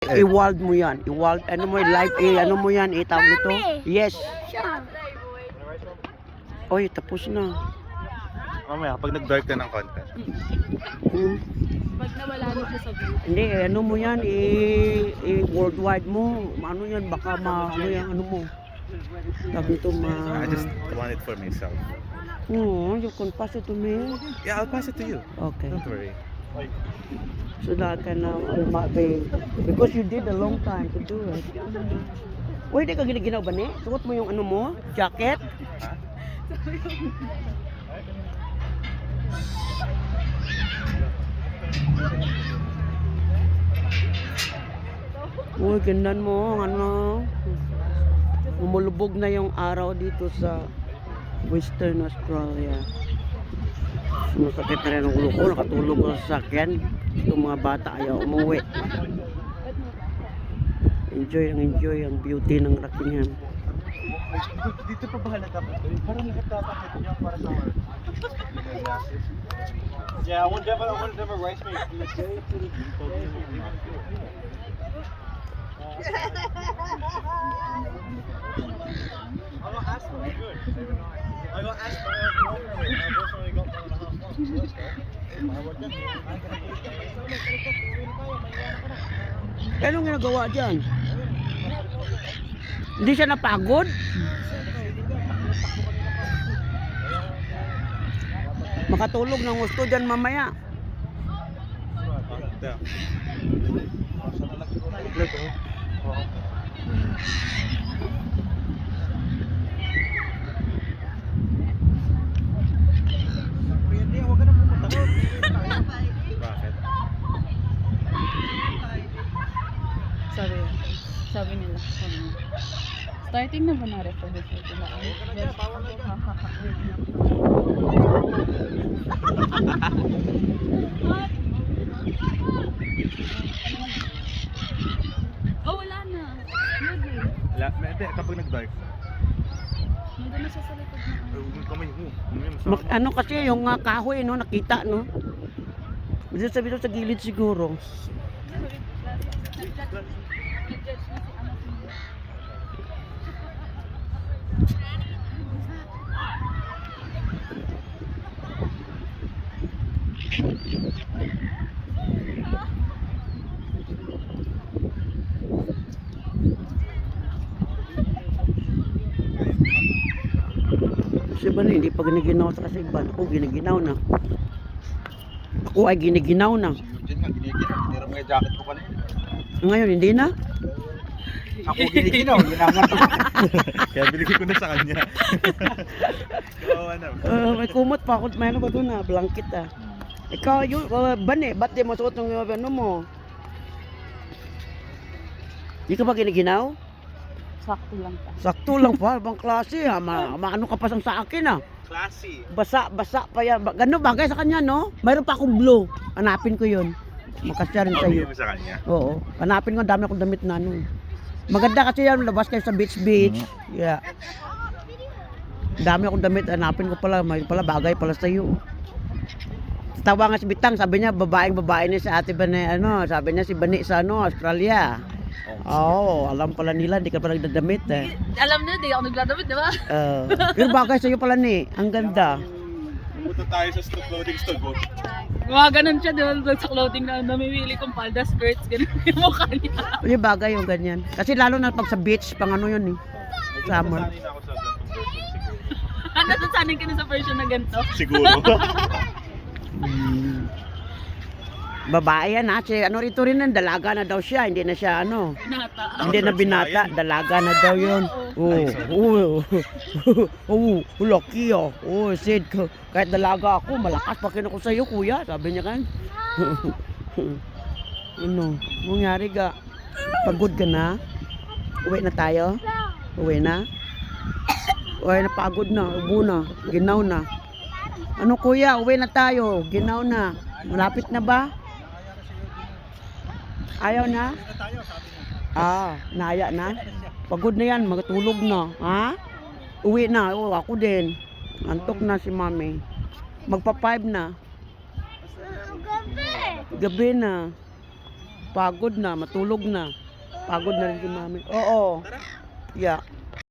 I-wald mo yan. I-wald, ano mo, live, ano mo yan, itawag nito? Yes. Oy, tapos na. Mamaya, pag nag-dark ka ng content. Pag nawala na siya sa view. Hindi, ano mo yan, i-worldwide mo. Ano yan, baka ano yan, ano mo. Tawag nito, I just want it for myself. You can pass it to me. Yeah, I'll pass it to you. Okay. Don't worry. So that can be, because you did a long time to do it. Uy, di ka ginaginaw ba ni? Suot mo yung ano mo, jacket? Ha? Uy, gandan mo, ano. Umulubog na yung araw dito sa Western Australia. Masakit na rin ang ulo ko, nakatulog ko sa sakyan. Itong mga bata ayaw umuwi. Enjoy ang beauty ng Rockingham. Dito pa ba halata pa? Parang nagkatatakit niya para sa work. Yeah, I want them a rice made from the day to the I'm gonna ask them, good. I got asked by I've only got 1.5 months. Anong ginagawa dyan? Hindi siya napagod? Makatulog ng gusto dyan mamaya. Bakit? Sabi nila. Starting na ba na reproduce nila? Oh, wala na. Hindi, kapag nag-dark. Nandun na siya sa likod na. Huwag kamay mo. Ano kasi yung kahoy, no, nakita, no? Bisa sabi sa gilid siguro. Kasi ba hindi pa giniginaw sa kasi iba. Ako giniginaw na. Ako ay giniginaw na. Diyan nga, giniginaw. Tinira mo yung jacket ko kanina. Ngayon, hindi na. Ako giniginaw, ginangan ko. Kaya binigay ko na sa kanya. Kawawa na. May kumot pa ako. May ano ba doon na? Blanket ah. Ikaw, yun, bane, ba't di mo suot ng ano mo? Di ka ba giniginaw? Sakto lang pa. Sakto lang pa, ibang klase ha. Maano ka pa sa akin ah. Classy. Basa pa yan. Gano'n bagay sa kanya, no? Mayroon pa akong blue. Hanapin ko yun. Makasya rin sa'yo. Binigay mo sa kanya. Oo. Hanapin ko, ang dami akong damit na ano. Maganda kasi yan, labas kayo sa beach. Yeah. Dami akong damit, hanapin ko pala. May pala bagay pala sa'yo. Tawa nga si Bitang, sabi niya, babae niya sa ate Bani, ano, sabi niya si Bani sa ano, Australia. Oo, alam pala nila, hindi ka pa nagdadamit eh. Alam niyo, di ako nagdadamit, di ba? Pero bagay sa'yo pala ni, ang ganda. Pumunta tayo sa clothing store ko. Mga ganun siya, di ba? Sa clothing na namimili kong palda, skirts, ganun yung mukha niya. Yung bagay yung ganyan. Kasi lalo na pag sa beach, pang ano yun eh. Summer. Nasanay na ako sa ganitong version siguro. Ano, nasanay ka na sa version na ganito? Siguro. Babae yan ha. Si, ano rito rin yan, dalaga na daw siya. Hindi na siya ano. Nata. Hindi na binata. Dalaga na daw yun. Lucky oh. Oh, Sid, kahit dalaga ako, malakas pa ko sa'yo kuya. Sabi niya kan. Ano, mangyari ka? Pagod ka na? Uwi na tayo? Uwi na? Uwi na, pagod na, ubo na, ginaw na. Ano kuya, uwi na tayo, ginaw na. Malapit na ba? Ayaw na? Naya na? Pagod na yan, magtulog na. Ha? Uwi na, ako din. Antok na si mami. Magpa 5 na. Gabi na. Pagod na, matulog na. Pagod na rin si mami. Oo. Yeah.